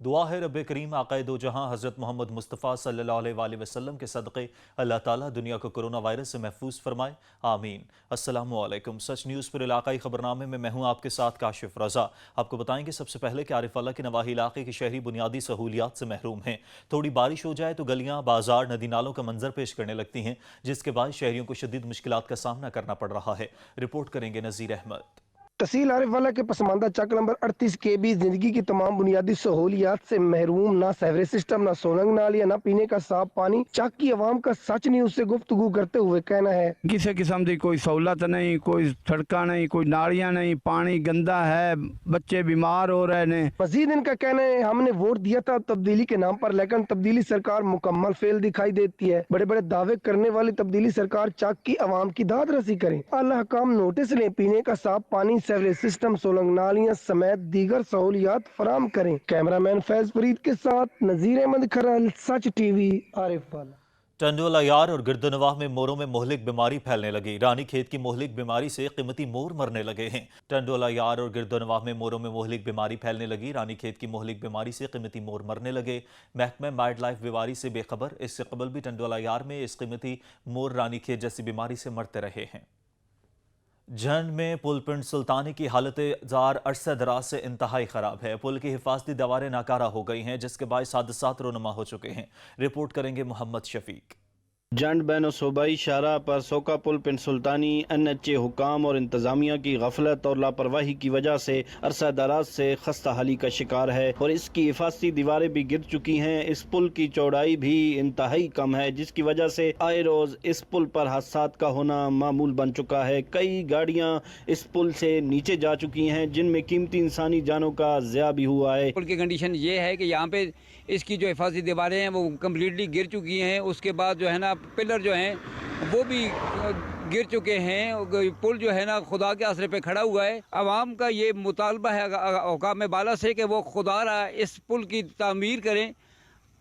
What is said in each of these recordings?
دعا ہے رب کریم آقائے دو جہاں حضرت محمد مصطفیٰ صلی اللہ علیہ وآلہ وسلم کے صدقے اللہ تعالیٰ دنیا کو کرونا وائرس سے محفوظ فرمائے، آمین۔ السلام علیکم۔ سچ نیوز پر علاقائی خبرنامے میں ہوں آپ کے ساتھ کاشف رضا۔ آپ کو بتائیں کہ سب سے پہلے کہ عارف اللہ کے نواحی علاقے کے شہری بنیادی سہولیات سے محروم ہیں۔ تھوڑی بارش ہو جائے تو گلیاں، بازار، ندی نالوں کا منظر پیش کرنے لگتی ہیں، جس کے باعث شہریوں کو شدید مشکلات کا سامنا کرنا پڑ رہا ہے۔ رپورٹ کریں گے نذیر احمد۔ تحصیل عارف اللہ کے پسماندہ چک نمبر 38 کے بھی زندگی کی تمام بنیادی سہولیات سے محروم، نہ سیوریج سسٹم، نہ سولنگ نالیاں، نہ پینے کا صاف پانی۔ چک کی عوام کا سچ نیوز سے گفتگو کرتے ہوئے کہنا ہے کسی قسم کی کوئی سہولت نہیں، کوئی سڑکاں نہیں، کوئی نالیاں نہیں، پانی گندا ہے، بچے بیمار ہو رہے ہیں۔ مزید ان کا کہنا ہے ہم نے ووٹ دیا تھا تبدیلی کے نام پر، لیکن تبدیلی سرکار مکمل فیل دکھائی دیتی ہے۔ بڑے بڑے دعوے کرنے والی تبدیلی سرکار چک کی عوام کی داد رسی کریں، اعلی حکام نوٹس لیں، پینے کا صاف پانی، سیوریج سسٹم، سولنگ نالیاں سمیت دیگر سہولیات فراہم کریں۔ کیمرہ مین فیض فرید کے ساتھ نذیر احمد کھرل، سچ ٹی وی، عارف والا۔ ٹنڈوالہ یار اور گردنواہ میں موروں میں مہلک بیماری پھیلنے لگی۔ رانی کھیت کی مہلک بیماری سے قیمتی مور مرنے لگے ہیں۔ ٹنڈوالہ یار اور گردنواہ میں موروں میں مہلک بیماری پھیلنے لگی۔ رانی کھیت کی مہلک بیماری سے قیمتی مور مرنے لگے۔ محکمہ وائلڈ لائف بیماری سے بے خبر۔ اس سے قبل بھی ٹنڈوالہ یار میں اس قیمتی مور رانی کھیت جیسی بیماری سے مرتے رہے ہیں۔ جھنڈ میں پل پنڈ سلطانی کی حالت زار عرصہ دراز سے انتہائی خراب ہے۔ پل کی حفاظتی دیواریں ناکارہ ہو گئی ہیں، جس کے باعث حادثات رونما ہو چکے ہیں۔ رپورٹ کریں گے محمد شفیق۔ جھنڈ بین الصوبائی شاہراہ پر سوکا پل پنڈ سلطانی NHA حکام اور انتظامیہ کی غفلت اور لاپرواہی کی وجہ سے عرصہ دراز سے خستہ حالی کا شکار ہے اور اس کی حفاظتی دیواریں بھی گر چکی ہیں۔ اس پل کی چوڑائی بھی انتہائی کم ہے، جس کی وجہ سے آئے روز اس پل پر حادثات کا ہونا معمول بن چکا ہے۔ کئی گاڑیاں اس پل سے نیچے جا چکی ہیں، جن میں قیمتی انسانی جانوں کا ضیاع بھی ہوا ہے۔ پل کی کنڈیشن یہ ہے کہ یہاں پہ اس کی جو حفاظتی دیواریں ہیں وہ کمپلیٹلی گر چکی ہیں۔ اس کے بعد جو ہے نا پلر جو ہیں وہ بھی گر چکے ہیں۔ پل جو ہے نا خدا کے آسرے پہ کھڑا ہوا ہے۔ عوام کا یہ مطالبہ ہے حکام بالا سے کہ وہ خدا را اس پل کی تعمیر کریں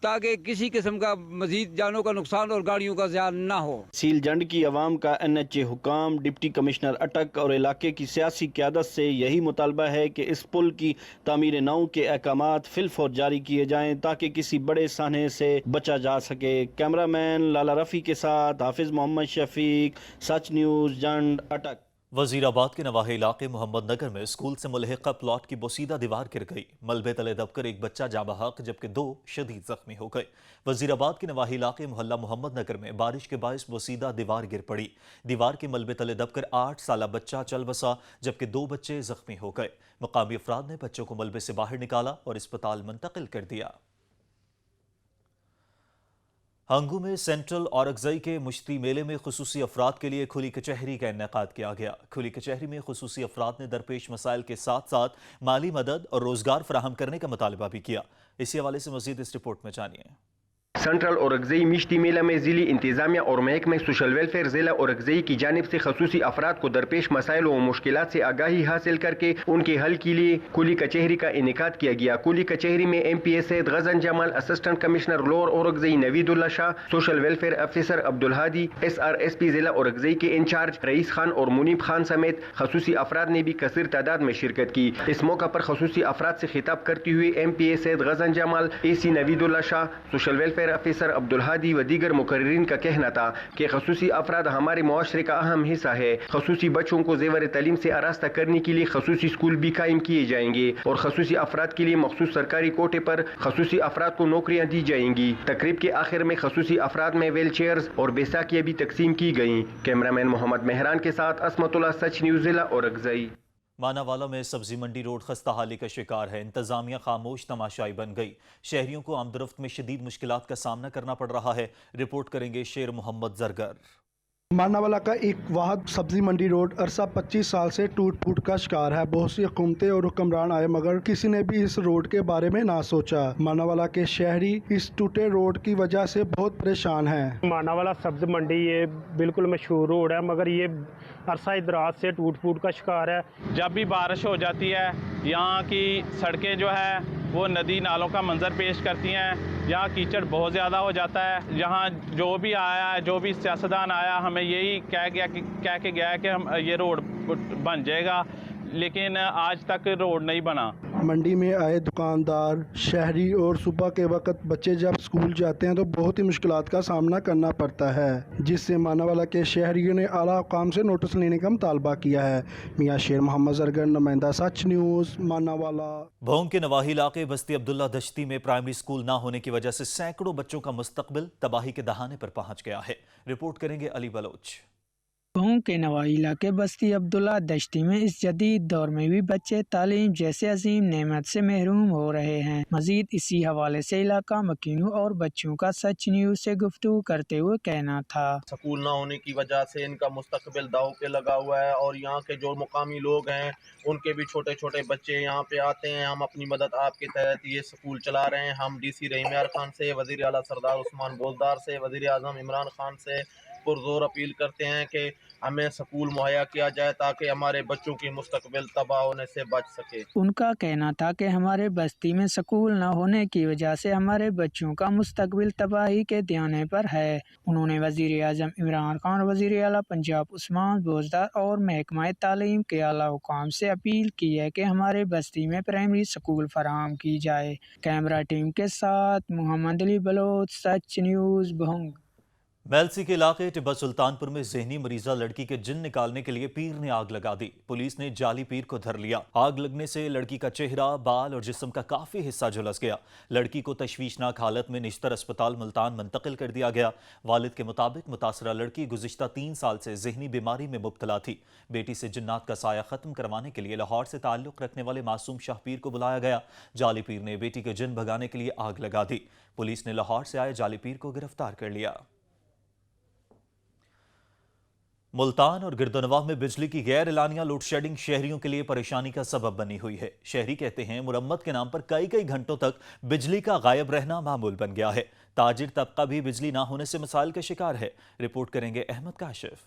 تاکہ کسی قسم کا مزید جانوں کا نقصان اور گاڑیوں کا زیان نہ ہو۔ سیل جھنڈ کی عوام کا NHA حکام، ڈپٹی کمشنر اٹک اور علاقے کی سیاسی قیادت سے یہی مطالبہ ہے کہ اس پل کی تعمیر نو کے احکامات فی الفور جاری کیے جائیں تاکہ کسی بڑے سانحے سے بچا جا سکے۔ کیمرہ مین لالا رفیع کے ساتھ حافظ محمد شفیق، سچ نیوز، جھنڈ، اٹک۔ وزیر آباد کے نواحی علاقے محمد نگر میں اسکول سے ملحقہ پلاٹ کی بوسیدہ دیوار گر گئی۔ ملبے تلے دب کر ایک بچہ جاں بحق جبکہ 2 شدید زخمی ہو گئے۔ وزیر آباد کے نواحی علاقے محلہ محمد نگر میں بارش کے باعث بوسیدہ دیوار گر پڑی۔ دیوار کے ملبے تلے دب کر 8 سالہ بچہ چل بسا جبکہ 2 بچے زخمی ہو گئے۔ مقامی افراد نے بچوں کو ملبے سے باہر نکالا اور اسپتال منتقل کر دیا۔ ہنگو میں سینٹرل اورکزئی کے مشتری میلے میں خصوصی افراد کے لیے کھلی کچہری کا انعقاد کیا گیا۔ کھلی کچہری میں خصوصی افراد نے درپیش مسائل کے ساتھ ساتھ مالی مدد اور روزگار فراہم کرنے کا مطالبہ بھی کیا۔ اسی حوالے سے مزید اس رپورٹ میں جانیے۔ سینٹرل اورکزئی مشتی میلہ میں ضلعی انتظامیہ اور محکمہ سوشل ویلفیئر ضلع اورکزئی کی جانب سے خصوصی افراد کو درپیش مسائل و مشکلات سے آگاہی حاصل کر کے ان کے حل کے لیے کھلی کچہری کا انعقاد کیا گیا۔ کھلی کچہری میں MPA Syed Ghazan Jamal, assistant commissioner Lower Orakzai Naveed Ullah Shah, social welfare officer Abdulhadi, SRSP ضلع اورکزئی کے انچارج رئیس خان اور منیب خان سمیت خصوصی افراد نے بھی کثیر تعداد میں شرکت کی۔ اس موقع پر خصوصی افراد سے خطاب کرتے ہوئے MPA سید غزن جمال، AC نوید Ullah Shah, social welfare officer Abdul Hadi و دیگر مقررین کا کہنا تھا کہ خصوصی افراد ہمارے معاشرے کا اہم حصہ ہے۔ خصوصی بچوں کو زیور تعلیم سے آراستہ کرنے کے لیے خصوصی اسکول بھی قائم کیے جائیں گے اور خصوصی افراد کے لیے مخصوص سرکاری کوٹے پر خصوصی افراد کو نوکریاں دی جائیں گی۔ تقریب کے آخر میں خصوصی افراد میں ویل چیئرز اور بیساکیاں بھی تقسیم کی گئیں۔ کیمرہ مین محمد مہران کے ساتھ عصمت اللہ، سچ نیوز، ضلع اورکزئی۔ ماناوالا میں سبزی منڈی روڈ خستہ حالی کا شکار ہے۔ انتظامیہ خاموش تماشائی بن گئی۔ شہریوں کو آمدرفت میں شدید مشکلات کا سامنا کرنا پڑ رہا ہے۔ رپورٹ کریں گے شیر محمد زرگر۔ ماناوالا کا ایک واحد سبزی منڈی روڈ عرصہ 25 سال سے ٹوٹ پھوٹ کا شکار ہے۔ بہت سی حکومتیں اور حکمران آئے مگر کسی نے بھی اس روڈ کے بارے میں نہ سوچا۔ ماناوالا کے شہری اس ٹوٹے روڈ کی وجہ سے بہت پریشان ہیں۔ ماناوالا سبزی منڈی یہ بالکل مشہور روڈ ہے مگر یہ عرصہ دراز سے ٹوٹ پھوٹ کا شکار ہے۔ جب بھی بارش ہو جاتی ہے یہاں کی سڑکیں جو ہے وہ ندی نالوں کا منظر پیش کرتی ہیں۔ یہاں کیچڑ بہت زیادہ ہو جاتا ہے۔ یہاں جو بھی آیا ہے، جو بھی سیاستدان آیا، ہمیں یہی کہہ کے گیا ہے کہ ہم یہ روڈ بن جائے گا، لیکن آج تک روڈ نہیں بنا۔ मंडी में आए दुकानदार, शहरी और सुबह के वक्त बच्चे जब स्कूल जाते हैं तो बहुत ही मुश्किलात का सामना करना पड़ता है, जिससे मानावाला के शहरियों ने आला हुकाम से नोटिस लेने का मुतालबा किया है। मियां शेर मोहम्मद जरगर, नुमाइंदा सच न्यूज़, मानावाला। भोंग के नवाही इलाके बस्ती अब्दुल्ला दश्ती में प्राइमरी स्कूल ना होने की वजह से सैकड़ों बच्चों का मुस्तकबिल तबाही के दहाने पर पहुंच गया है। रिपोर्ट करेंगे अली बलोच। भोंग के नवाही इलाके बस्ती अब्दुल्ला दश्ती में इस जदीद दौर में भी बच्चे तालीम जैसे अजीम नेमत से महरूम हो रहे हैं। मजीद इसी हवाले से इलाका मकीनों और बच्चों का सच न्यूज़ से गुफ्तगू करते हुए कहना था, स्कूल ना होने की वजह से इनका मुस्तकबिल दाव पे लगा हुआ है और यहाँ के जो मुकामी लोग हैं उनके भी छोटे छोटे बच्चे यहाँ पे आते हैं। हम अपनी मदद आपके तहत ये स्कूल चला रहे हैं। हम DC रहीम यार खान से, वज़ीर आला सरदार उस्मान बोजदार से, वज़ीर आज़म इमरान खान से पुरजोर अपील करते हैं कि हमें स्कूल मुहैया किया जाए ताकि हमारे बच्चों की मुस्तकबिल तबाह होने से बच सके। उनका कहना था कि हमारे बस्ती में स्कूल न होने की वजह से हमारे बच्चों का मुस्तकबिल तबाही के दाने पर है। उन्होंने वज़ीर आज़म इमरान खान, वज़ीर आला पंजाब उस्मान बोजदार और महकमा तालीम के आला हुकाम से अपील की है कि हमारे बस्ती में प्राइमरी स्कूल फराहम की जाए। कैमरा टीम के साथ मोहम्मद अली बलोच, सच न्यूज़, भोंग। मेलसी के इलाके टिब्बा सुल्तानपुर में जहनी मरीजा लड़की के जिन निकालने के लिए पीर ने आग लगा दी। पुलिस ने जाली पीर को धर लिया। आग लगने से लड़की का चेहरा, बाल और जिस्म का काफी हिस्सा झुलस गया। लड़की को तशवीशनाक हालत में निश्तर अस्पताल मुल्तान मुंतकिल कर दिया गया। वालिद के मुताबिक मुतासरा लड़की गुज़िश्ता 3 साल से जहनी बीमारी में मुब्तला थी। बेटी से जिन्नात का साया खत्म करवाने के लिए लाहौर से ताल्लुक रखने वाले मासूम शाह पीर को बुलाया गया। जाली पीर ने बेटी के जिन भगाने के लिए आग लगा दी। पुलिस ने लाहौर से आए जाली पीर को गिरफ्तार कर लिया। मुल्तान और गिरदनवाह में बिजली की गैर एलानिया लोड शेडिंग शहरियों के लिए परेशानी का सबब बनी हुई है। शहरी कहते हैं मुरम्मत के नाम पर कई घंटों तक बिजली का गायब रहना मामूल बन गया है। ताजिर तबका भी बिजली ना होने से मसाइल का शिकार है। रिपोर्ट करेंगे अहमद काशिफ।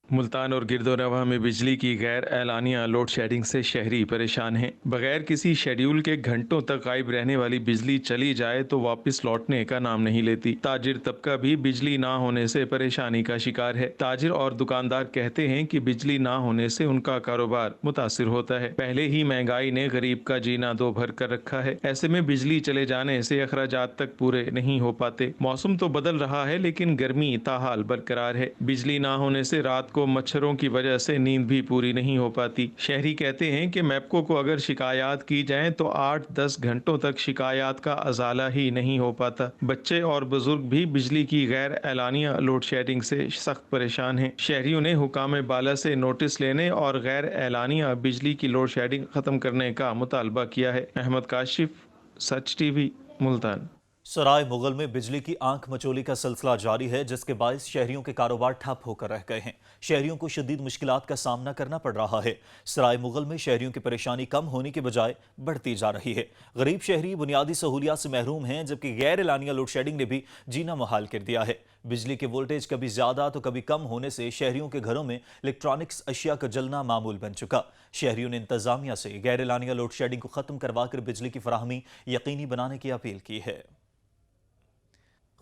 मुल्तान और गिरदोनवाह में बिजली की गैर एलानिया लोड शेडिंग से शहरी परेशान हैं। बगैर किसी शेड्यूल के घंटों तक गायब रहने वाली बिजली चली जाए तो वापस लौटने का नाम नहीं लेती। ताजिर तबका भी बिजली ना होने से परेशानी का शिकार है। ताजिर और दुकानदार कहते हैं कि बिजली ना होने से उनका कारोबार मुतासिर होता है। पहले ही महंगाई ने गरीब का जीना दो भर कर रखा है। ऐसे में बिजली चले जाने से अखराजात तक पूरे नहीं हो पाते। मौसम तो बदल रहा है लेकिन गर्मी ताहाल बरकरार है। बिजली ना होने से रात को मच्छरों की वजह से नींद भी पूरी नहीं हो पाती। शहरी कहते हैं कि मैपको को अगर शिकायत की जाए तो 8-10 घंटों तक शिकायत का अजाला ही नहीं हो पाता। बच्चे और बुजुर्ग भी बिजली की गैर एलानिया लोड शेडिंग से सख्त परेशान हैं। शहरियों ने हुकाम बाला से नोटिस लेने और गैर एलानिया बिजली की लोड शेडिंग खत्म करने का मुतालबा किया है। अहमद काशिफ, सच TV, मुल्तान। सराय मुगल में बिजली की आंख मचोली का सिलसिला जारी है, जिसके बायस शहरियों के कारोबार ठप होकर रह गए हैं। शहरियों को शदीद मुश्किलात का सामना करना पड़ रहा है। सराय मुगल में शहरियों की परेशानी कम होने के बजाय बढ़ती जा रही है। गरीब शहरी बुनियादी सहूलियात से महरूम हैं, जबकि गैर एलानिया लोड शेडिंग ने भी जीना मुहाल कर दिया है। बिजली के वोल्टेज कभी ज्यादा तो कभी कम होने से शहरियों के घरों में इलेक्ट्रॉनिक्स अशिया का जलना मामूल बन चुका। शहरियों ने इंतजामिया से गैर एलानिया लोड शेडिंग को खत्म करवाकर बिजली की फराहमी यकीनी बनाने की अपील की है।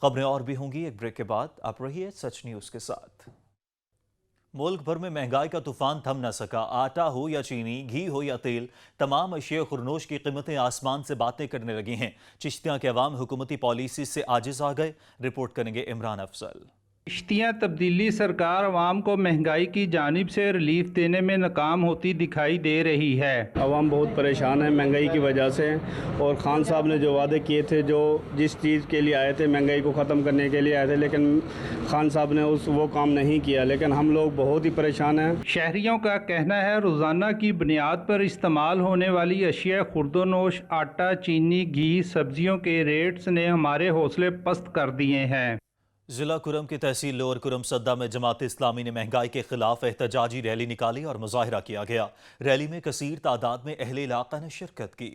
खबरें और भी होंगी एक ब्रेक के बाद। आप रहिए सच न्यूज़ के साथ। मुल्क भर में महंगाई का तूफान थम न सका। आटा हो या चीनी, घी हो या तेल, तमाम अशिया खुरनोश की कीमतें आसमान से बातें करने लगी हैं। चिश्तियां के अवाम हुकूमती पॉलिसी से आजिज आ गए। रिपोर्ट करेंगे इमरान अफजल। चिश्तियाँ तब्दीली सरकार अवाम को महंगाई की जानिब से रिलीफ देने में नाकाम होती दिखाई दे रही है। अवाम बहुत परेशान है महंगाई की वजह से, और खान साहब ने जो वादे किए थे, जो जिस चीज़ के लिए आए थे, महंगाई को ख़त्म करने के लिए आए थे, लेकिन खान साहब ने वो काम नहीं किया। लेकिन हम लोग बहुत ही परेशान हैं। शहरियों का कहना है रोज़ाना की बुनियाद पर इस्तेमाल होने वाली अशिया खुर्दोनोश, आटा, चीनी, घी, सब्जियों के रेट्स ने हमारे हौसले पस्त कर दिए हैं। जिला कुरम की तहसील लोअर कुरम सद्दा में जमात इस्लामी ने महंगाई के खिलाफ एहतजाजी रैली निकाली और मुजाहिरा किया गया। रैली में कसीर तादाद में अहले इलाका ने शिरकत की।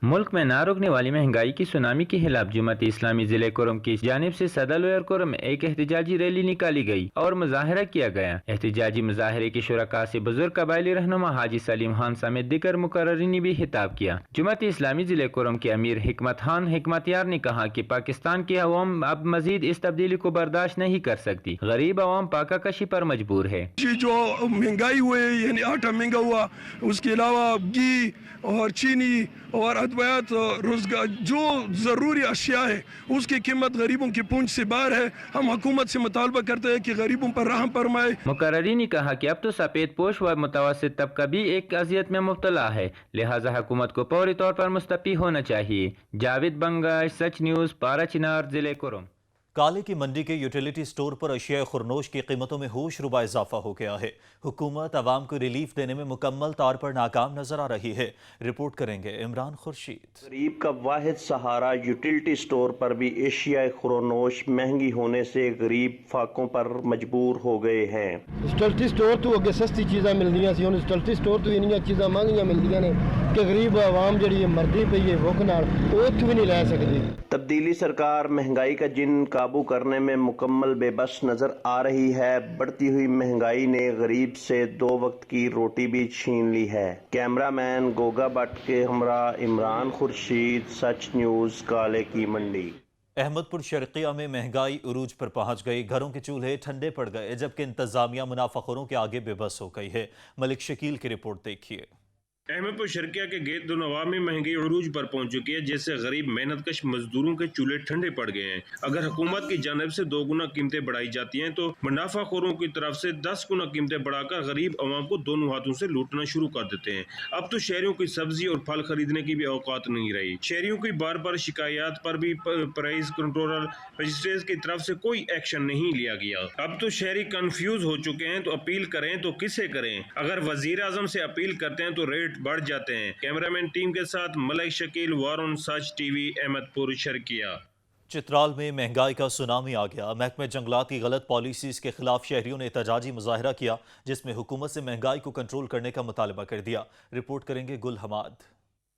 ملک میں نہ رکنے والی مہنگائی کی سونامی کے خلاف جماعت اسلامی ضلع کرم کی جانب سے صدالوی کرم میں ایک احتجاجی ریلی نکالی گئی اور مظاہرہ کیا گیا۔ احتجاجی مظاہرے کے شرکاء سے بزرگ قبائلی رہنما حاجی سلیم خان سمیت دیگر مقررین نے بھی خطاب کیا۔ جماعت اسلامی ضلع کرم کے امیر حکمت خان حکمتیار نے کہا کہ پاکستان کی عوام اب مزید اس تبدیلی کو برداشت نہیں کر سکتی، غریب عوام پاکہ کشی پر مجبور ہے۔ جو مہنگائی ہوئے یعنی آٹا مہنگا ہوا، اس کے علاوہ گھی اور چینی اور ادویات، روزگار، جو ضروری اشیاء ہے اس کی قیمت غریبوں کی پونچھ سے باہر ہے۔ ہم حکومت سے مطالبہ کرتے ہیں کہ غریبوں پر رحم فرمائے۔ مقررین نے کہا کہ اب تو سفید پوش و متوسط طبقہ بھی ایک اذیت میں مبتلا ہے، لہذا حکومت کو فوری طور پر مستعفی ہونا چاہیے۔ جاوید بنگاش، سچ نیوز، پارا چنار، ضلع کرم۔ کالے کی منڈی کے یوٹیلیٹی سٹور پر اشیاء خورنوش کی قیمتوں میں ہوش ربا اضافہ ہو گیا ہے۔ حکومت عوام کو ریلیف دینے میں مکمل طور پر ناکام نظر آ رہی ہے۔ رپورٹ کریں گے عمران خورشید۔ غریب کا واحد سہارا یوٹیلیٹی سٹور پر بھی اشیاء خورنوش مہنگی ہونے سے غریب فاقوں پر مجبور ہو گئے ہیں۔ یوٹیلیٹی سٹور تو اگے سستی چیزاں ملدیاں سی، ہن یوٹیلیٹی سٹور تو انیاں چیزاں مہنگیاں ملدیاں نے کہ غریب عوام جڑی ہے مردی پئی ہے بھوک نال، او اتھوں بھی نہیں رہ سکدی۔ تبدیلی سرکار مہنگائی کا جن قابو کرنے میں مکمل بے بس نظر آ رہی ہے۔ بڑھتی ہوئی مہنگائی نے غریب سے 2 وقت کی روٹی بھی چھین لی ہے۔ کیمرہ مین گوگا بٹ کے ہمراہ عمران خورشید، سچ نیوز، کالے کی منڈی۔ احمد پور شرقیہ میں مہنگائی عروج پر پہنچ گئی، گھروں کے چولہے ٹھنڈے پڑ گئے، جبکہ انتظامیہ منافع خوروں کے آگے بے بس ہو گئی ہے۔ ملک شکیل کی رپورٹ دیکھیے۔ احمد پور شرقیہ کے گیت دو نواح میں مہنگائی عروج پر پہنچ چکی ہے، جس سے غریب محنت کش مزدوروں کے چولہے ٹھنڈے پڑ گئے ہیں۔ اگر حکومت کی جانب سے 2 گنا قیمتیں بڑھائی جاتی ہیں تو منافع خوروں کی طرف سے 10 گنا قیمتیں بڑھا کر غریب عوام کو دونوں ہاتھوں سے لوٹنا شروع کر دیتے ہیں۔ اب تو شہریوں کی سبزی اور پھل خریدنے کی بھی اوقات نہیں رہی۔ شہریوں کی بار بار شکایات پر بھی پرائز کنٹرولر مجسٹریٹ کی طرف سے کوئی ایکشن نہیں لیا گیا۔ اب تو شہری کنفیوز ہو چکے ہیں، تو اپیل کریں تو کسے کریں؟ اگر وزیر اعظم سے اپیل کرتے ہیں تو ریٹ بڑھ جاتے ہیں۔ کیمرامین ٹیم کے ساتھ ملک شکیل، وارن، سچ ٹی وی، احمد پور شرقیہ۔ چترال میں مہنگائی کا سونامی آ گیا۔ محکمہ جنگلات کی غلط پالیسیز کے خلاف شہریوں نے احتجاجی مظاہرہ کیا، جس میں حکومت سے مہنگائی کو کنٹرول کرنے کا مطالبہ کر دیا۔ رپورٹ کریں گے گل حماد۔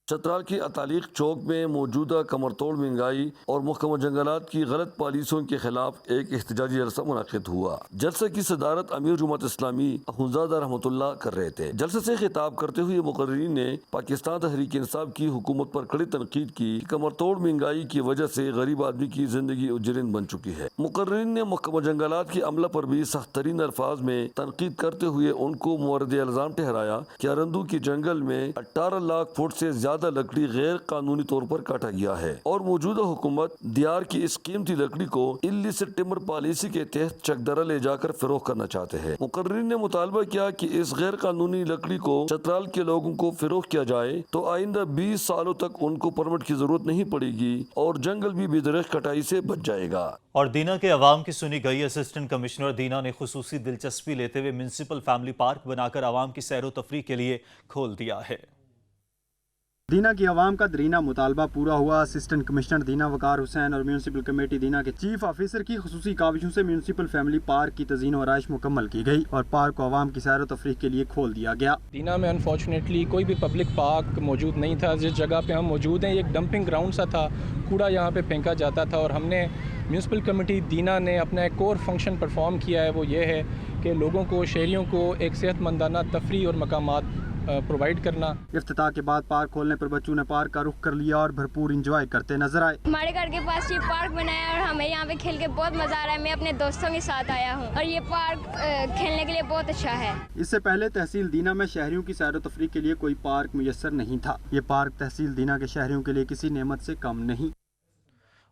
چترال کی اتالیق چوک میں موجودہ کمر توڑ مہنگائی اور محکمہ جنگلات کی غلط پالیسیوں کے خلاف ایک احتجاجی جلسہ منعقد ہوا۔ جلسے کی صدارت امیر جماعت اسلامی اخونزادہ رحمۃ اللہ کر رہے تھے۔ جلسے سے خطاب کرتے ہوئے مقررین نے پاکستان تحریک انصاف کی حکومت پر کڑی تنقید کی۔ کمر توڑ مہنگائی کی وجہ سے غریب آدمی کی زندگی اجرین بن چکی ہے۔ مقررین نے محکمہ جنگلات کی عملہ پر بھی سخت ترین الفاظ میں تنقید کرتے ہوئے ان کو مورد الزام ٹھہرایا کہ ارندو کی جنگل میں 18 لاکھ فٹ سے زیادہ لکڑی غیر قانونی طور پر کاٹا گیا ہے اور موجودہ حکومت دیار کی اس قیمتی لکڑی کو illicit ٹمبر پالیسی کے تحت چکدرا لے جا کر فروخت کرنا چاہتے ہیں۔ مقررین نے مطالبہ کیا کہ اس غیر قانونی لکڑی کو چترال کے لوگوں کو فروخت کیا جائے تو آئندہ 20 سالوں تک ان کو پرمٹ کی ضرورت نہیں پڑے گی اور جنگل بھی بے درخت کٹائی سے بچ جائے گا۔ اور دینا کے عوام کی سنی گئی۔ اسسٹنٹ کمشنر دینا نے خصوصی دلچسپی لیتے ہوئے میونسپل فیملی پارک بنا کر عوام کی سیر و تفریح کے لیے کھول دیا ہے۔ دینا کی عوام کا درینہ مطالبہ پورا ہوا۔ اسسٹنٹ کمشنر دینا وقار حسین اور میونسپل کمیٹی دینا کے چیف آفیسر کی خصوصی کاوشوں سے میونسپل فیملی پارک کی تزئین و آرائش مکمل کی گئی اور پارک کو عوام کی سیر و تفریح کے لیے کھول دیا گیا۔ دینا میں انفارچونیٹلی کوئی بھی پبلک پارک موجود نہیں تھا۔ جس جگہ پہ ہم موجود ہیں ایک ڈمپنگ گراؤنڈ سا تھا، کوڑا یہاں پہ پھینکا جاتا تھا، اور ہم نے میونسپل کمیٹی دینا نے اپنا ایک کور فنکشن پرفارم کیا ہے، وہ یہ ہے کہ لوگوں کو، شہریوں کو ایک صحت مندانہ تفریح اور مقامات پرووائڈ کرنا۔ افتتاح کے بعد پارک کھولنے پر بچوں نے پارک کا رخ کر لیا اور بھرپور انجوائے کرتے نظر آئے۔ ہمارے گھر کے پاس یہ پارک بنایا اور ہمیں یہاں پہ کھیل کے بہت مزہ آ رہا ہے۔ میں اپنے دوستوں کے ساتھ آیا ہوں اور یہ پارک کھیلنے کے لیے بہت اچھا ہے۔ اس سے پہلے تحصیل دینا میں شہریوں کی سیر و تفریح کے لیے کوئی پارک میسر نہیں تھا۔ یہ پارک تحصیل دینا کے شہریوں کے لیے کسی نعمت سے کم نہیں۔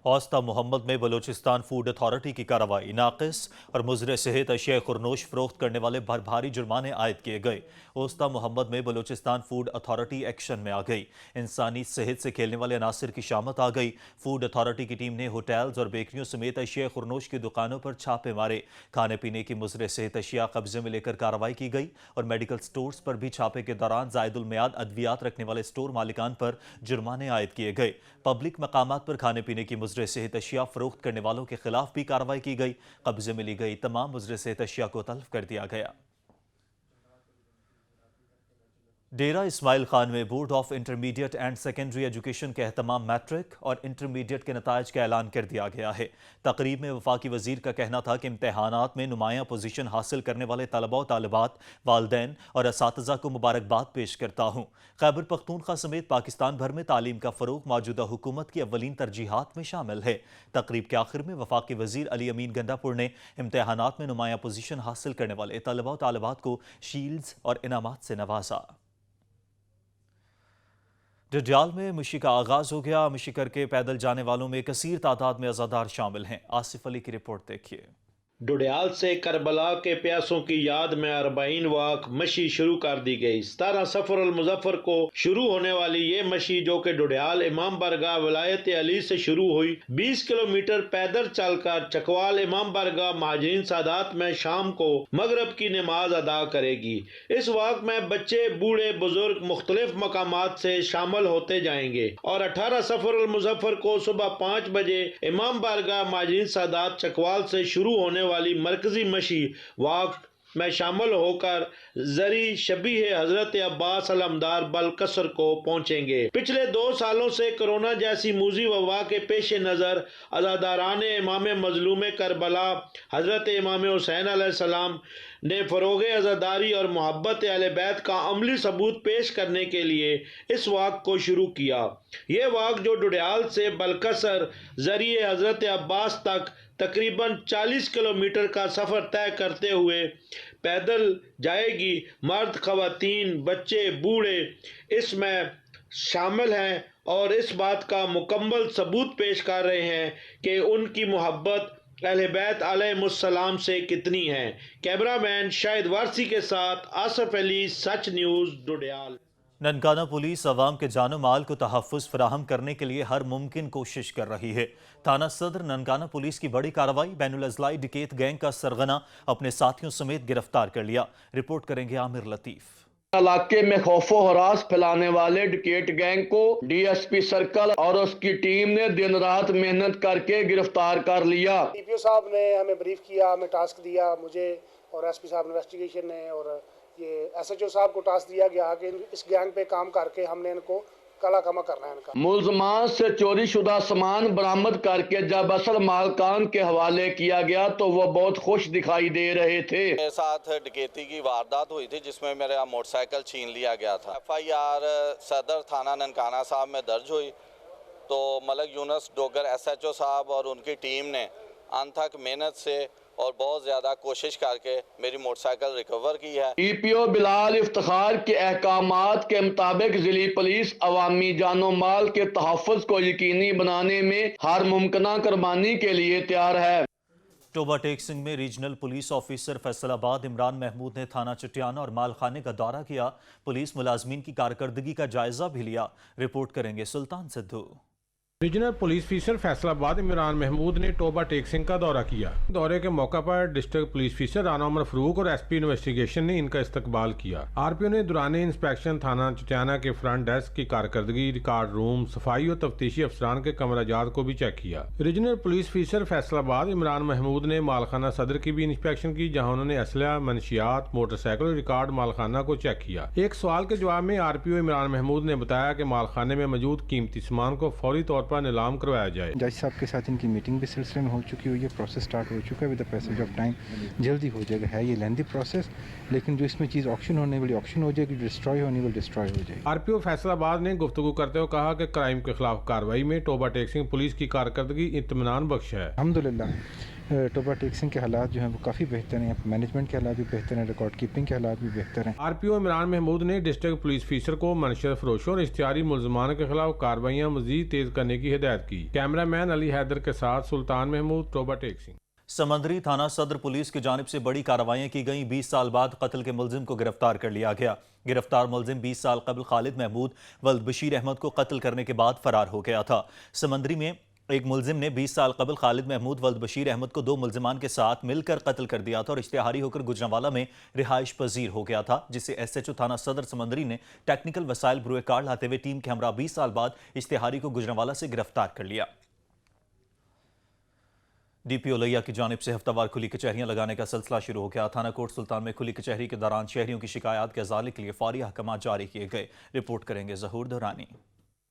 اوسطا محمد میں بلوچستان فوڈ اتھارٹی کی کارروائی، ناقص اور مضر صحت اشیاء خورنوش فروخت کرنے والے پر بھاری جرمانے عائد کیے گئے۔ اوسطا محمد میں بلوچستان فوڈ اتھارٹی ایکشن میں آ گئی۔ انسانی صحت سے کھیلنے والے عناصر کی شامت آ گئی۔ فوڈ اتھارٹی کی ٹیم نے ہوٹلز اور بیکریوں سمیت اشیاء خورنوش کی دکانوں پر چھاپے مارے۔ کھانے پینے کی مضر صحت اشیاء قبضے میں لے کر کارروائی کی گئی اور میڈیکل سٹورز پر بھی چھاپے کے دوران زائد المیعاد ادویات رکھنے والے سٹور مالکان پر جرمانے عائد کیے گئے۔ پبلک مقامات پر کھانے پینے کی مضر صحت اشیاء فروخت کرنے والوں کے خلاف بھی کارروائی کی گئی۔ قبضے میں لی گئی تمام مضر صحت اشیاء کو تلف کر دیا گیا۔ डेरा इस्माइल खान में board of intermediate and secondary education के अहतमाम मैट्रिक और इंटरमीडिएट के नताइज का ऐलान कर दिया गया है। तकरीब में वफाकी वजीर का कहना था कि इम्तहानात में नुमायां पोजीशन हासिल करने वाले तलबा और तालिबात, वालदैन और असातिज़ा को मुबारकबाद पेश करता हूँ। खैबर पख्तूनख्वा समेत पाकिस्तान भर में तालीम का फ़रोग मौजूदा हुकूमत की अव्वलीन तरजीहात में शामिल है। तकरीब के आखिर में वफाकी वजीर अली अमीन गंडापुर ने इम्तहानात में नुमायां पोजीशन हासिल करने वाले तलबा और तालिबात को शील्ड्स और इनामात से नवाजा। डडियाल में मशी का आगाज हो गया। मशी करके पैदल जाने वालों में कसीर तादाद में अज़ादार शामिल हैं। आसिफ अली की रिपोर्ट देखिए। डुडियाल से करबला के प्यासों की याद में 40 वाक मशी शुरू कर दी गई। 17 सफर अल मुजफ्फर को शुरू होने वाली ये मशी, जो कि डुडियाल इमाम बारगाह विलायत अली से शुरू हुई, 20 किलोमीटर पैदल चलकर चकवाल इमाम बारगाह महाजरीन सादात में शाम को मगरब की नमाज अदा करेगी। इस वाक में बच्चे, बूढ़े, बुजुर्ग मुख्तलिफ मकामात से शामिल होते जाएंगे और 18 सफर अल मुजफ्फर को सुबह 5 बजे इमाम बारगाह महाजरीन सादात चकवाल से शुरू होने वाली मरकजी मशी वाक में शामिल होकर जरी शबीह हजरत अब्बास अलमदार बलकसर को पहुंचेंगे। पिछले 2 सालों से कोरोना जैसी मूजी वबा के पेश नज़र अज़ादारान इमाम मजलूम करबला हजरत इमाम हुसैन अलैहिस्सलाम ने फ़रोग़ अज़ादारी और मोहब्बत अहले बैत का अमली सबूत पेश करने के लिए इस वाक को शुरू किया। ये वाक, जो डुडियाल से बलकसर ज़रिए हजरत अब्बास तक तकरीबन 40 किलोमीटर का सफ़र तय करते हुए पैदल जाएगी, मर्द, ख़वातीन, बच्चे, बूढ़े इसमें शामिल हैं और इस बात का मुकम्मल सबूत पेश कर रहे हैं कि उनकी मोहब्बत अहले बैत अलैहिमुस्सलाम से कितनी है। कैमरामैन शाहिद वारसी के साथ आसिफ अली, सच न्यूज़, डुडियाल। ननकाना पुलिस अवाम के जानो माल को तहफ़्फ़ुज़ फराहम करने के लिए हर मुमकिन कोशिश कर रही है। थाना सदर ननकाना पुलिस की बड़ी कार्रवाई, बैनुल अज़लाई डिकेत गैंग का सरगना अपने साथियों समेत गिरफ्तार कर लिया। रिपोर्ट करेंगे आमिर लतीफ़। इलाके में खौफो हरास फैलाने वाले डिकेट गैंग को डीएसपी सर्कल और उसकी टीम ने दिन रात मेहनत करके गिरफ्तार कर लिया। डीपीओ साहब ने हमें ब्रीफ किया, हमें टास्क दिया, मुझे और एसपी साहब इन्वेस्टिगेशन ने और ये एसएचओ साहब को टास्क दिया गया कि इस गैंग पे काम करके हमने इनको काला कमा करना है इनका। मुल्ज़मान से चोरी शुदा सामान बरामद करके जब असल मालकान के हवाले किया गया तो वो बहुत खुश दिखाई दे रहे थे। मेरे साथ डकैती की वारदात हुई थी जिसमें मेरा मोटरसाइकिल छीन लिया गया था। FIR सदर थाना ननकाना साहब में दर्ज हुई तो मलक यूनुस डोगर SHO साहब और उनकी टीम ने अनथक मेहनत से और बहुत ज़्यादा कोशिश करके मेरी मोटरसाइकिल रिकवर की है। डीपीओ बिलाल इफ्तिखार के अहकामात के मुताबिक जिली पुलिस अवामी जानो माल के तहफ़्फ़ुज़ को यकीनी बनाने में हर मुमकिना कुर्बानी के लिए तैयार है। टोबा टेक सिंह में regional police officer Faisalabad Imran Mahmood ने थाना चटियाना और मालखाने का दौरा किया। पुलिस मुलाजमीन की कारकर्दगी का जायजा भी लिया। रिपोर्ट करेंगे Sultan Sidhu. Regional police officer Faisalabad Imran Mahmood ने टोबा टेक सिंह का दौरा किया। दौरे के मौका पर district police officer Rana Umar Farooq और SP इन्वेस्टिगेशन ने इनका इस्तकबाल किया। RPO ने दुराने इंस्पेक्शन थाना चटियाना के फ्रंट डेस्क की कारकर्दगी, रिकॉर्ड रूम, सफाई और तफ्तीशी अफसरान के कमराजात को भी चेक किया। Regional police officer Faisalabad Imran Mahmood ने मालखाना सदर की भी इंस्पेक्शन की, जहाँ उन्होंने असला, मनशियात, मोटरसाइकिल और रिकॉर्ड मालखाना को चेक किया। एक सवाल के जवाब में RPO इमरान महमूद ने बताया कि मालखाने में मौजूद कीमती सामान को फौरी तौर पर नीलाम करवाया जाए। जज साहब के साथ इनकी मीटिंग भी सिलसिले में हो चुकी हुई है, प्रोसेस स्टार्ट हो चुका है। With the passage of time जल्दी हो जाएगा। है ये लेंथी प्रोसेस, लेकिन जो इसमें चीज़ ऑक्शन होने वाली ऑक्शन हो जाएगी, डिस्ट्रॉय होने वाली डिस्ट्रॉय हो जाएगी। RPO फैसलाबाद ने गुफ्तगू करते हुए कहा कि क्राइम के खिलाफ कार्रवाई में टोबा टेक सिंह पुलिस की कारकर्दगी इत्मीनान बख्श है। अल्हम्दुलिल्लाह टोबा टेक सिंह के हालात जो हैं वो काफ़ी बेहतर हैं, मैनेजमेंट के हालात भी बेहतर हैं, रिकॉर्ड कीपिंग के हालात भी बेहतर हैं। RPO इमरान महमूद ने डिस्ट्रिक्ट पुलिस ऑफिसर को मनशर फरोशों और इश्तिहारी मुलजमान के खिलाफ कार्रवाइयाँ मजीद तेज करने की हिदायत की। कैमरामैन अली हैदर के साथ सुल्तान महमूद, टोबा टेक सिंह। समंदरी थाना सदर पुलिस की जानिब से बड़ी कार्रवाइयाँ की गईं। 20 साल बाद कत्ल के मुलजिम को गिरफ्तार कर लिया गया। गिरफ्तार मुलजिम 20 साल कबल खालिद महमूद वल्द बशीर अहमद को कत्ल करने के बाद फरार हो गया था। समंदरी में एक मुलजिम ने 20 साल कबल खालिद महमूद वल्द बशीर अहमद को 2 मुलजमान के साथ मिलकर कत्ल कर दिया था और इश्तिहारी होकर गुजरांवाला में रिहाइश पजीर हो गया था, जिसे SHO थाना सदर समंदरी ने टेक्निकल वसाइल बरूए कार लाते हुए टीम के हमरा 20 साल बाद इश्तिहारी को गुजरांवाला से गिरफ्तार कर लिया। DPO लिया की जानिब से हफ्तावार खुली कचहरियां लगाने का सिलसिला शुरू हो गया। थाना कोट सुल्तान में खुली कचहरी के दौरान शहरियों की शिकायत के अजाले के लिए फौरी अहकाम जारी किए गए। रिपोर्ट करेंगे जहूर दुरानी।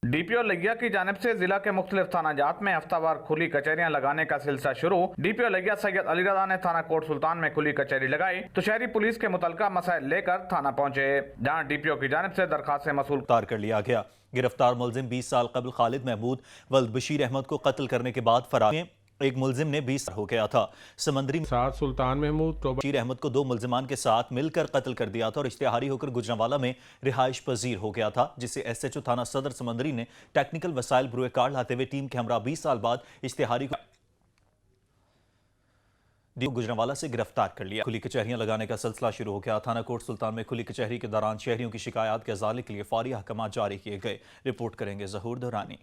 DPO लिया की जानिब से जिला के मुख्तलिफ थाना जात में हफ्तावार खुली कचहरियां लगाने का सिलसिला शुरू। DPO लिया सैयद अली रज़ा ने थाना कोट सुल्तान में खुली कचहरी लगाई तो शहरी पुलिस के मुतलका मसाइल लेकर थाना पहुंचे, जहां DPO की जानिब से दरखास्त मसूल कर लिया गया। गिरफ्तार मुलजिम 20 साल कबल खालिद महमूद वल्द बशीर अहमद को कत्ल करने के बाद फरार। एक मुलजिम ने 20 हो गया था। समंदरी साथ सुल्तान महमूद बशीर अहमद को 2 मुलजिमान के साथ मिलकर कत्ल कर दिया था और इश्तिहारी होकर गुजरांवाला में रिहाइश पजीर हो गया था, जिसे SHO थाना सदर समंदरी ने टेक्निकल वसाइल ब्रुए कार्ड लाते हुए टीम के हमरा 20 साल बाद इश्तिहारी को गुजरांवाला से गिरफ्तार कर लिया। खुली कचहरियां लगाने का सिलसिला शुरू हो गया। थाना कोट सुल्तान में खुली कचहरी के दौरान शहरियों की शिकायत के अजाले के लिए फौरी अहकाम जारी किए गए। रिपोर्ट करेंगे जहूर दुरानी।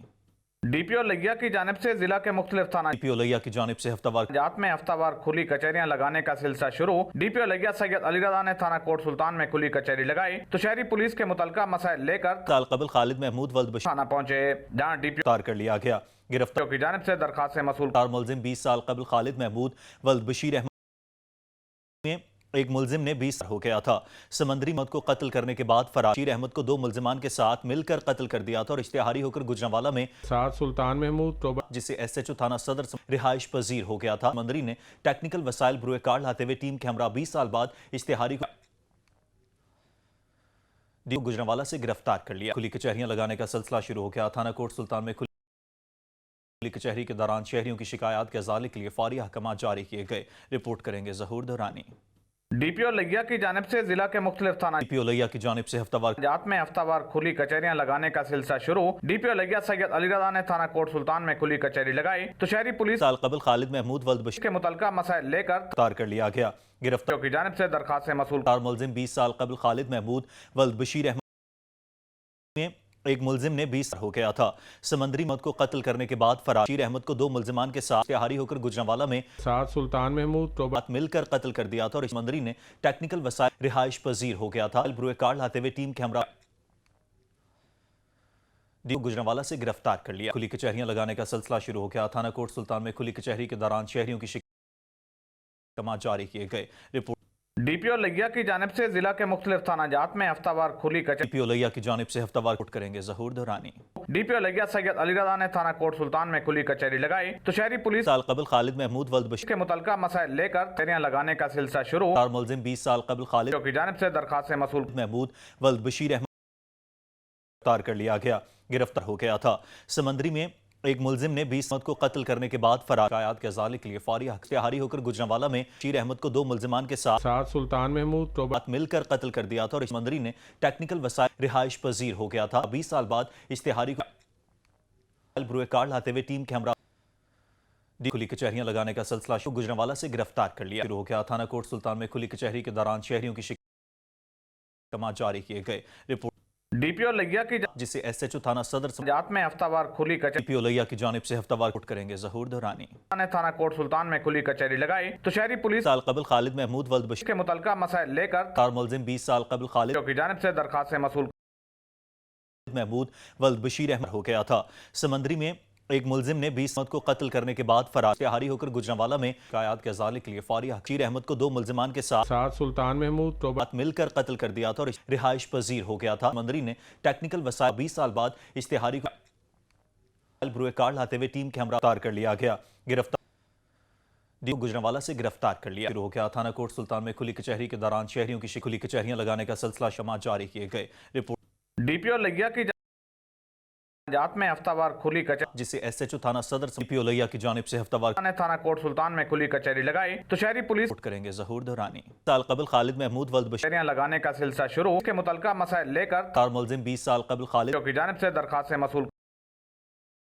DPO लिया की जानिब से जिला के मुख्तलिफ थाना DPO लिया की जानिब से हफ्तावार जात में हफ्तावार खुली कचहरियां लगाने का सिलसिला शुरू। DPO लिया सैयद अली रज़ा ने थाना कोट सुल्तान में खुली कचहरी लगाई तो शहरी पुलिस के मुतलका मसाइल लेकर साल कबल खालिद महमूद वल्द बशीर थाना पहुंचे, जहां DPO कर लिया गया। गिरफ्तार की जानिब से दरखास्त मसूल मुलजिम 20 साल कबल खालिद महमूद वल्द बशीर अहमद में एक मुलजिम ने 20 हो गया था। समंदरी मौत को कत्ल करने के बाद फरार बशीर अहमद को 2 मुलजिमान के साथ मिलकर कत्ल कर दिया था और इश्तिहारी होकर गुजरांवाला में साथ सुल्तान महमूद जिसे SHO थाना सदर रिहाइश पजीर हो गया था। समंदरी ने टेक्निकल वसाइल ब्रुए कार्ड लाते हुए टीम के हमरा 20 साल बाद इश्तिहारी को गुजरांवाला से गिरफ्तार कर लिया। खुली कचहरियां लगाने का सिलसिला शुरू हो गया। थाना कोट सुल्तान में खुली कचहरी के दौरान शहरियों की शिकायत के अजाले के लिए फौरी अहकाम जारी किए गए। रिपोर्ट करेंगे जहूर दुरानी। DPO लिया की जानिब से जिला के मुख्तलिफ थाना DPO लिया की जानिब से हफ्तावार जात में हफ्तावार खुली कचहरियां लगाने का सिलसिला शुरू। DPO लिया सैयद अली रज़ा ने थाना कोट सुल्तान में खुली कचहरी लगाई तो शहरी पुलिस साल कबल खालिद महमूद वल्द बशीर के मुतलका मसाइल लेकर कर लिया गया। गिरफ्तार की जानिब से दरखास्त मसूल मुलजिम 20 साल कबल खालिद महमूद वल्द बशीर अहमद में एक मुलजिम ने 20 हो गया था। समंदरी मौत को कत्ल करने के बाद फरार बशीर अहमद को 2 मुलजिमान के साथ इश्तिहारी होकर गुजरांवाला में साथ सुल्तान महमूद मिलकर कत्ल कर दिया था और समंदरी ने टेक्निकल वसाइल रिहाइश पजीर हो गया था। ब्रुए कार्ड लाते हुए टीम के हमरा गुजरांवाला से गिरफ्तार कर लिया। खुली कचहरियां लगाने का सिलसिला शुरू हो गया। थाना कोट सुल्तान में खुली कचहरी के दौरान शहरियों की शिकायत जारी किए गए। रिपोर्ट DPO लिया की जानिब से जिला के मुख्तलिफ थाना जात में हफ्तावार खुली कचहरी DPO लिया की जानिब से हफ्तावार कोट करेंगे जहूर दुरानी। DPO लिया सैयद अली रज़ा ने थाना कोट सुल्तान में खुली कचहरी लगाई तो शहरी पुलिस साल कबल खालिद महमूद वल्द बशीर के मुतलका मसाइल लेकर कचहरियां लगाने का सिलसिला शुरू। मुलजिम 20 साल कबल खालिद की जानिब से दरखास्त मसूल महमूद वल्द बशीर अहमद कर लिया गया। गिरफ्तार हो गया था। समंदरी में एक मुलजिम ने 20 अहमद को कत्ल करने के बाद फरार शिकायत के अजाले के लिए फौरी इश्तिहारी होकर गुजरांवाला में बशीर अहमद को 2 मुलजिमान के साथ सुल्तान महमूद मिलकर कत्ल कर दिया था और समंदरी ने टेक्निकल वसाइल रिहाइश पजीर हो गया था। 20 साल बाद इश्तिहारी को ब्रुए कार्ड लाते हुए टीम के हमरा खुली कचहरियां लगाने का सिलसिला गुजरांवाला से गिरफ्तार कर लिया शुरू हो गया। थाना कोट सुल्तान में खुली कचहरी के दौरान शहरियों की शिकायत जारी किए गए। रिपोर्ट DPO लिया की जिसे SHO थाना सदर जात में हफ्तावार खुली कचहरी DPO लिया की जानिब से हफ्तावार कोट करेंगे जहूर दुरानी। थाना कोट सुल्तान में खुली कचहरी लगाई तो शहरी पुलिस साल कबल खालिद महमूद वल्द बशीर के मुतलका मसाइल लेकर मुलजिम 20 साल कबल खालिद की जानिब से दरखास्त मसूल महमूद वल्द बशीर अहमद हो गया था। समंदरी में एक मुलजिम ने 20 अहमद को कत्ल करने के बाद फरार इश्तिहारी होकर गुजरांवाला में शिकायत के अजाले के लिए फौरी बशीर अहमद को 2 मुलजिमान के साथ सुल्तान महमूद मिलकर कत्ल कर दिया था और रिहाइश पजीर हो गया था। समंदरी ने टेक्निकल वसाइल 20 साल बाद इश्तिहारी को ब्रुए कार्ड लाते हुए टीम के हमरा कर लिया गया। गिरफ्तार गुजरांवाला से गिरफ्तार कर लिया शुरू हो गया। थाना कोट सुल्तान में खुली कचहरी के दौरान शहरियों की खुली कचहरियां लगाने का सिलसिला शमा जारी किए गए। रिपोर्ट DPO लिया की जात में हफ्तावार खुली कचहरी जिसे SHO थाना सदर DPO लिया की जानिब से हफ्तावार ने थाना कोट सुल्तान में खुली कचहरी लगाई तो शहरी पुलिस करेंगे जहूर दुरानी। साल कबल खालिद महमूद वल्द बशीर लगाने का सिलसिला शुरू के मुतलका मसाइल लेकर मुलजिम 20 साल कबल खालिद की जानिब से दरखास्त मसूल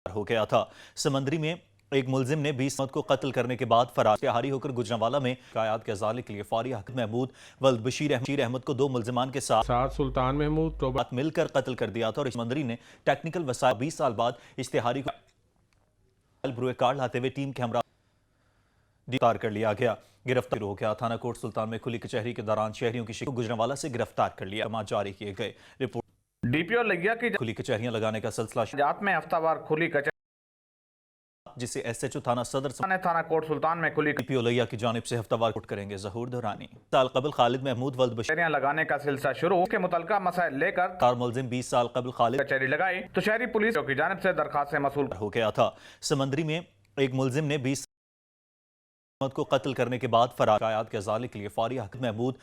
हो गया था। समंदरी में एक मुलजिम ने 20 अहमद को कत्ल करने के बाद फरार इश्तिहारी होकर गुजरांवाला में शिकायत के अजाले के लिए फौरी महमूद वल्द बशीर अहमद को 2 मुलजिमान के साथ सुल्तान महमूद मिलकर कत्ल कर दिया था और समंदरी ने टेक्निकल वसाइल 20 साल बाद इश्तिहारी को ब्रुए कार्ड लाते हुए टीम के हमरा कर लिया गया। गिरफ्तार हो गया। थाना कोट सुल्तान में खुली कचहरी के दौरान शहरियों की शिकायत गुजरांवाला से गिरफ्तार कर लिया जारी किए गए। रिपोर्ट DPO लिया की खुली कचहरियां लगाने का सिलसिला जात में हफ्तावार खुली कचहरी जिसे SHO थाना सदर थाना कोट सुल्तान में खुली DPO लोहिया की जानिब से हफ्तावार कोट करेंगे ज़हूर दुरानी। साल कबल खालिद महमूद वल्द कचहरियां लगाने का सिलसिला शुरू, उसके मुतल्लिका मसाइल लेकर कार मुलजिम 20 साल कबल खालिद कचहरी लगाई तो शहरी पुलिस की जानिब से दरखास्त मसूल हो गया था। समंदरी में एक मुलजिम ने 20 को कत्ल करने के बाद फरार आयात के अजाले के लिए फौरी महमूद